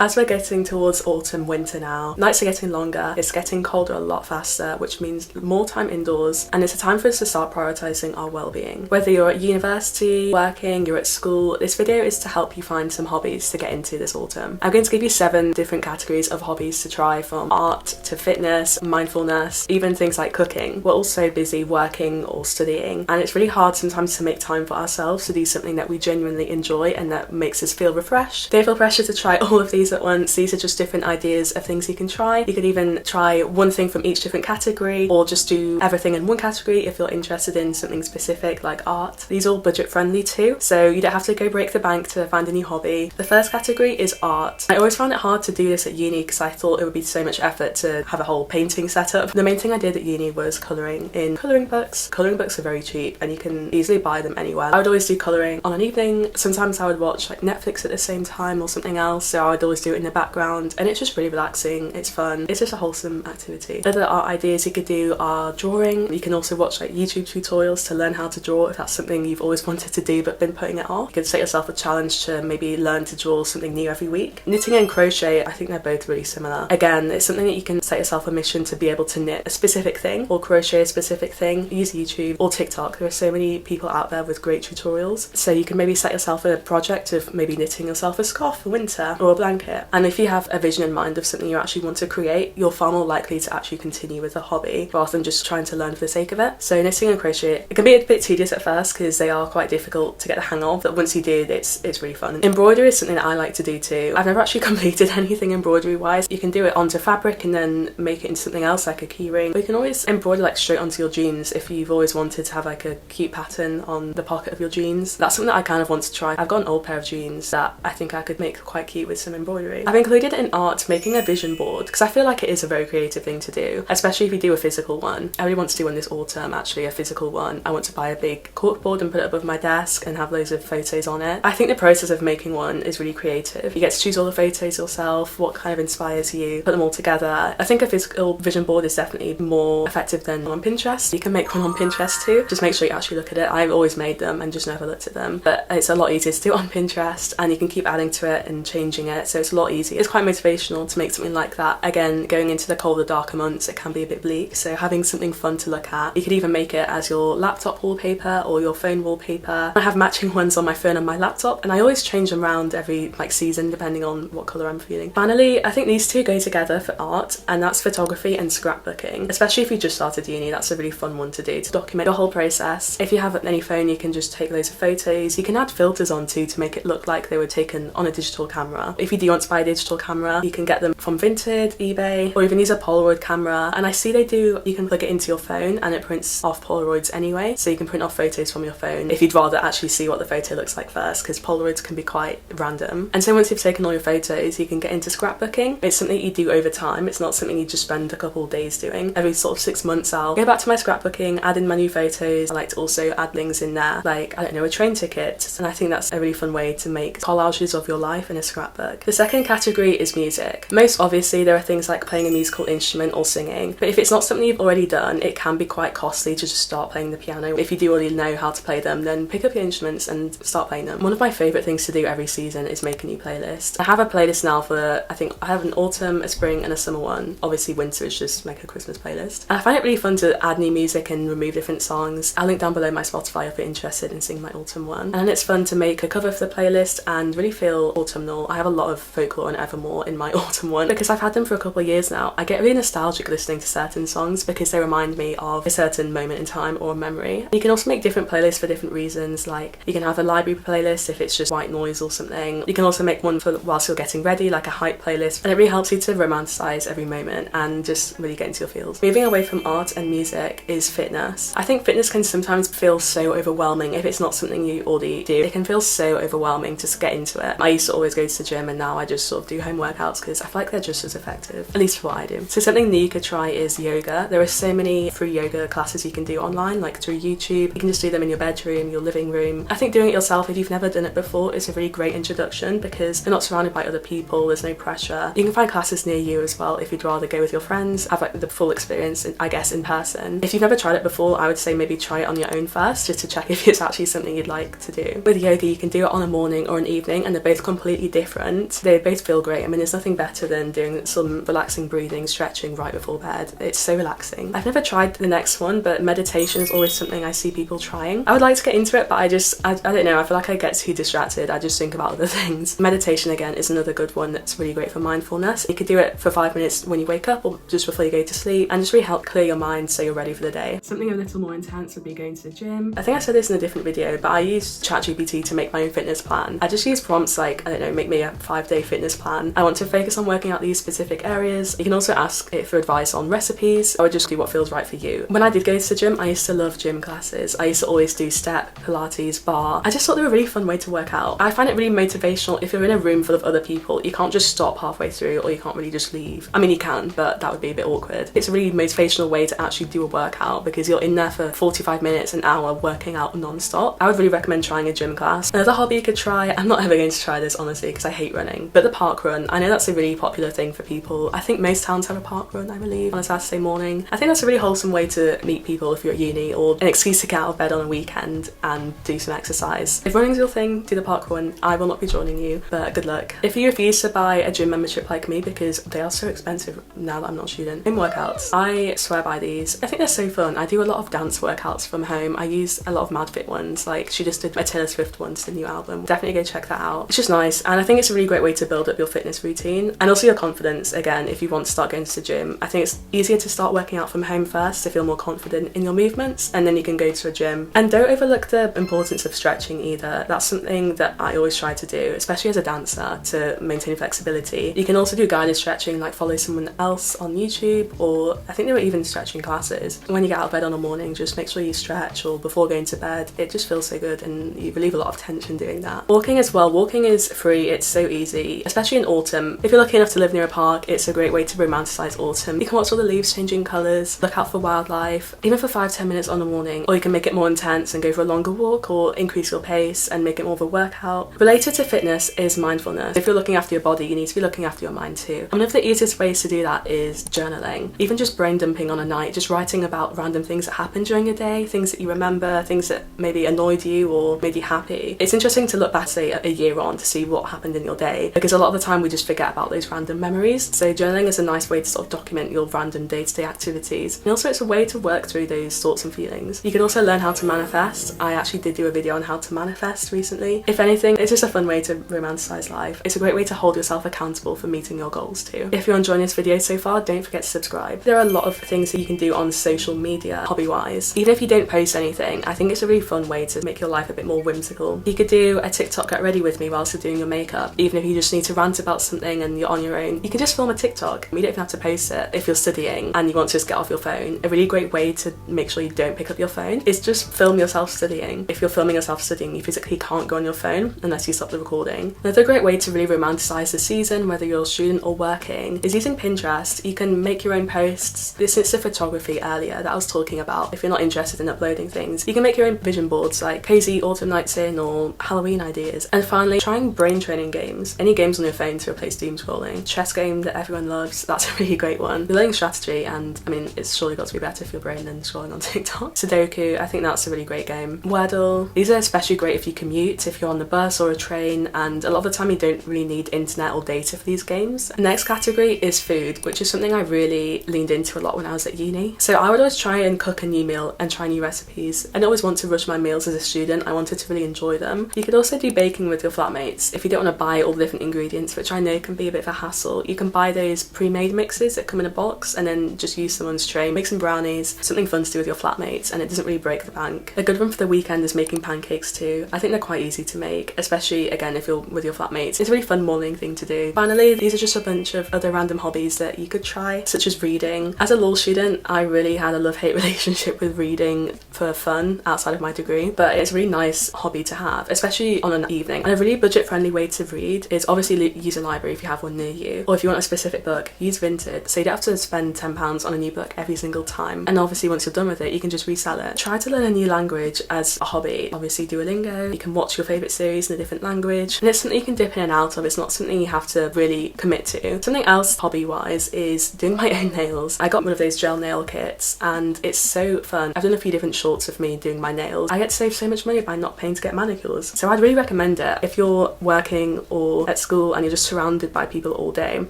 As we're getting towards autumn, winter now, nights are getting longer, it's getting colder a lot faster, which means more time indoors, and it's a time for us to start prioritising our well-being. Whether you're at university, working, you're at school, this video is to help you find some hobbies to get into this autumn. I'm going to give you 7 different categories of hobbies to try, from art to fitness, mindfulness, even things like cooking. We're all so busy working or studying, and it's really hard sometimes to make time for ourselves to do something that we genuinely enjoy and that makes us feel refreshed. Don't feel pressure to try all of these at once. These are just different ideas of things you can try. You could even try one thing from each different category, or just do everything in one category if you're interested in something specific like art. These are all budget friendly too, so you don't have to go break the bank to find a new hobby. The first category is art. I always found it hard to do this at uni because I thought it would be so much effort to have a whole painting setup. The main thing I did at uni was colouring in colouring books. Colouring books are very cheap and you can easily buy them anywhere. I would always do colouring on an evening. Sometimes I would watch like Netflix at the same time or something else, so I would always do it in the background, and it's just really relaxing, it's fun, it's just a wholesome activity. Other art ideas you could do are drawing. You can also watch like YouTube tutorials to learn how to draw if that's something you've always wanted to do but been putting it off. You can set yourself a challenge to maybe learn to draw something new every week. Knitting and crochet, I think they're both really similar. Again, it's something that you can set yourself a mission to be able to knit a specific thing or crochet a specific thing. Use YouTube or TikTok. There are so many people out there with great tutorials, so you can maybe set yourself a project of maybe knitting yourself a scarf for winter or a blanket. And if you have a vision in mind of something you actually want to create, you're far more likely to actually continue with the hobby rather than just trying to learn for the sake of it. So knitting and crochet, it can be a bit tedious at first because they are quite difficult to get the hang of, but once you do, it's really fun. Embroidery is something that I like to do too. I've never actually completed anything embroidery wise. You can do it onto fabric and then make it into something else like a keyring, or you can always embroider like straight onto your jeans if you've always wanted to have like a cute pattern on the pocket of your jeans. That's something that I kind of want to try. I've got an old pair of jeans that I think I could make quite cute with some embroidery. I've included in art making a vision board because I feel like it is a very creative thing to do, especially if you do a physical one. I really want to do one this autumn, actually, a physical one. I want to buy a big corkboard and put it above my desk and have loads of photos on it. I think the process of making one is really creative. You get to choose all the photos yourself, what kind of inspires you, put them all together. I think a physical vision board is definitely more effective than on Pinterest. You can make one on Pinterest too. Just make sure you actually look at it. I've always made them and just never looked at them, but it's a lot easier to do on Pinterest, and you can keep adding to it and changing it, so it's a lot easier. It's quite motivational to make something like that. Again, going into the colder, darker months, it can be a bit bleak, so having something fun to look at. You could even make it as your laptop wallpaper or your phone wallpaper. I have matching ones on my phone and my laptop, and I always change them around every season depending on what colour I'm feeling. Finally, I think these two go together for art, and that's photography and scrapbooking. Especially if you just started uni, that's a really fun one to do, to document your whole process. If you have any phone, you can just take loads of photos. You can add filters on too to make it look like they were taken on a digital camera. If you do want to buy a digital camera, you can get them from Vinted, eBay, or even use a Polaroid camera. And I see you can plug it into your phone and it prints off Polaroids anyway, so you can print off photos from your phone if you'd rather actually see what the photo looks like first, because Polaroids can be quite random. And so once you've taken all your photos, you can get into scrapbooking. It's something you do over time. It's not something you just spend a couple of days doing. Every sort of 6 months I'll go back to my scrapbooking, add in my new photos. I like to also add things in there like, I don't know, a train ticket, and I think that's a really fun way to make collages of your life in a scrapbook. The second category is music. Most obviously there are things like playing a musical instrument or singing, but if it's not something you've already done, it can be quite costly to just start playing the piano. If you do already know how to play them, then pick up your instruments and start playing them. One of my favourite things to do every season is make a new playlist. I have a playlist now for, I think I have an autumn, a spring and a summer one. Obviously winter is just like a Christmas playlist. And I find it really fun to add new music and remove different songs. I'll link down below my Spotify if you're interested in seeing my autumn one. And it's fun to make a cover for the playlist and really feel autumnal. I have a lot of folklore and evermore in my autumn one because I've had them for a couple of years now. I get really nostalgic listening to certain songs because they remind me of a certain moment in time or a memory. You can also make different playlists for different reasons, like you can have a library playlist if it's just white noise or something. You can also make one for whilst you're getting ready, like a hype playlist, and it really helps you to romanticize every moment and just really get into your feels. Moving away from art and music is fitness. I think fitness can sometimes feel so overwhelming if it's not something you already do. It can feel so overwhelming to get into it. I used to always go to the gym, and now I just sort of do home workouts because I feel like they're just as effective, at least for what I do. So something new you could try is yoga. There are so many free yoga classes you can do online, like through YouTube. You can just do them in your bedroom, your living room. I think doing it yourself, if you've never done it before, is a really great introduction because you're not surrounded by other people, there's no pressure. You can find classes near you as well if you'd rather go with your friends, have like the full experience, I guess, in person. If you've never tried it before, I would say maybe try it on your own first, just to check if it's actually something you'd like to do. With yoga, you can do it on a morning or an evening, and they're both completely different. they both feel great. I mean, there's nothing better than doing some relaxing breathing, stretching right before bed. It's so relaxing. I've never tried the next one, but meditation is always something I see people trying. I would like to get into it, but I don't know, I feel like I get too distracted. I just think about other things. Meditation again is another good one that's really great for mindfulness. You could do it for 5 minutes when you wake up or just before you go to sleep, and just really help clear your mind so you're ready for the day. Something a little more intense would be going to the gym. I think I said this in a different video, but I use ChatGPT to make my own fitness plan. I just use prompts like, I don't know, make me a 5-day fitness plan. I want to focus on working out these specific areas. You can also ask it for advice on recipes, or just do what feels right for you. When I did go to the gym, I used to love gym classes. I used to always do step, pilates, barre. I just thought they were a really fun way to work out. I find it really motivational. If you're in a room full of other people, you can't just stop halfway through, or you can't really just leave. I mean, you can, but that would be a bit awkward. It's a really motivational way to actually do a workout because you're in there for 45 minutes, an hour, working out non-stop. I would really recommend trying a gym class. Another hobby you could try, I'm not ever going to try this honestly because I hate running, but the park run. I know that's a really popular thing for people. I think most towns have a park run, I believe, on a Saturday morning. I think that's a really wholesome way to meet people if you're at uni, or an excuse to get out of bed on a weekend and do some exercise. If running's your thing, do the park run. I will not be joining you, but good luck. If you refuse to buy a gym membership like me, because they are so expensive now that I'm not a student, home workouts, I swear by these. I think they're so fun. I do a lot of dance workouts from home. I use a lot of MadFit ones, like she just did a Taylor Swift one to the new album. Definitely go check that out. It's just nice, and I think it's a really great way to build up your fitness routine and also your confidence. Again, if you want to start going to the gym, I think it's easier to start working out from home first to feel more confident in your movements, and then you can go to a gym. And don't overlook the importance of stretching either. That's something that I always try to do, especially as a dancer, to maintain flexibility. You can also do guided stretching, like follow someone else on YouTube, or I think there are even stretching classes. When you get out of bed on a morning, just make sure you stretch, or before going to bed. It just feels so good and you relieve a lot of tension doing that. Walking as well. Walking is free. It's so easy, especially in autumn. If you're lucky enough to live near a park, it's a great way to romanticize autumn. You can watch all the leaves changing colours, look out for wildlife, even for 5-10 minutes on the morning, or you can make it more intense and go for a longer walk, or increase your pace and make it more of a workout. Related to fitness is mindfulness. If you're looking after your body, you need to be looking after your mind too. One of the easiest ways to do that is journaling. Even just brain dumping on a night, just writing about random things that happened during a day, things that you remember, things that maybe annoyed you or made you happy. It's interesting to look back, say, a year on to see what happened in your day, because a lot of the time we just forget about those random memories. So journaling is a nice way to sort of document your random day-to-day activities, and also it's a way to work through those thoughts and feelings. You can also learn how to manifest. I actually did do a video on how to manifest recently. If anything, it's just a fun way to romanticize life. It's a great way to hold yourself accountable for meeting your goals too. If you're enjoying this video so far, don't forget to subscribe. There are a lot of things that you can do on social media, hobby-wise. Even if you don't post anything, I think it's a really fun way to make your life a bit more whimsical. You could do a TikTok get ready with me whilst you're doing your makeup. Even if you just need to rant about something and you're on your own, you can just film a TikTok. You don't even have to post it. If you're studying and you want to just get off your phone, a really great way to make sure you don't pick up your phone is just film yourself studying. If you're filming yourself studying, you physically can't go on your phone unless you stop the recording. Another great way to really romanticize the season, whether you're a student or working, is using Pinterest. You can make your own posts. This is the photography earlier that I was talking about. If you're not interested in uploading things, you can make your own vision boards, like cozy autumn nights in or Halloween ideas. And finally, trying brain training games. Any games on your phone to replace doom scrolling. Chess game that everyone loves, that's a really great one. You're learning strategy, and I mean, it's surely got to be better for your brain than scrolling on TikTok. Sudoku, I think that's a really great game. Wordle, these are especially great if you commute, if you're on the bus or a train, and a lot of the time you don't really need internet or data for these games. The next category is food, which is something I really leaned into a lot when I was at uni. So I would always try and cook a new meal and try new recipes. I didn't always want to rush my meals as a student. I wanted to really enjoy them. You could also do baking with your flatmates. If you don't want to buy all the different ingredients, which I know can be a bit of a hassle, you can buy those pre-made mixes that come in a box and then just use someone's tray, make some brownies, something fun to do with your flatmates, and it doesn't really break the bank. A good one for the weekend is making pancakes too. I think they're quite easy to make, especially again if you're with your flatmates. It's a really fun morning thing to do. Finally, these are just a bunch of other random hobbies that you could try, such as reading. As a law student, I really had a love-hate relationship with reading for fun outside of my degree, but it's a really nice hobby to have, especially on an evening. And a really budget-friendly way to read is obviously use a library if you have one near you, or if you want a specific book, use Vinted, so you don't have to spend £10 on a new book every single time. And obviously once you're done with it, you can just resell it. Try to learn a new language as a hobby. Obviously Duolingo, you can watch your favourite series in a different language, and it's something you can dip in and out of. It's not something you have to really commit to. Something else hobby-wise is doing my own nails. I got one of those gel nail kits and it's so fun. I've done a few different shorts of me doing my nails. I get to save so much money by not paying to get manicures, so I'd really recommend it if you're working or at at school and you're just surrounded by people all day,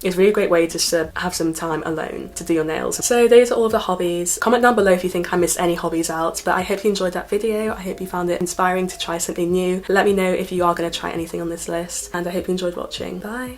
it's a really great way just to have some time alone to do your nails. So those are all of the hobbies. Comment down below if you think I missed any hobbies out, but I hope you enjoyed that video. I hope you found it inspiring to try something new. Let me know if you are going to try anything on this list, and I hope you enjoyed watching. Bye.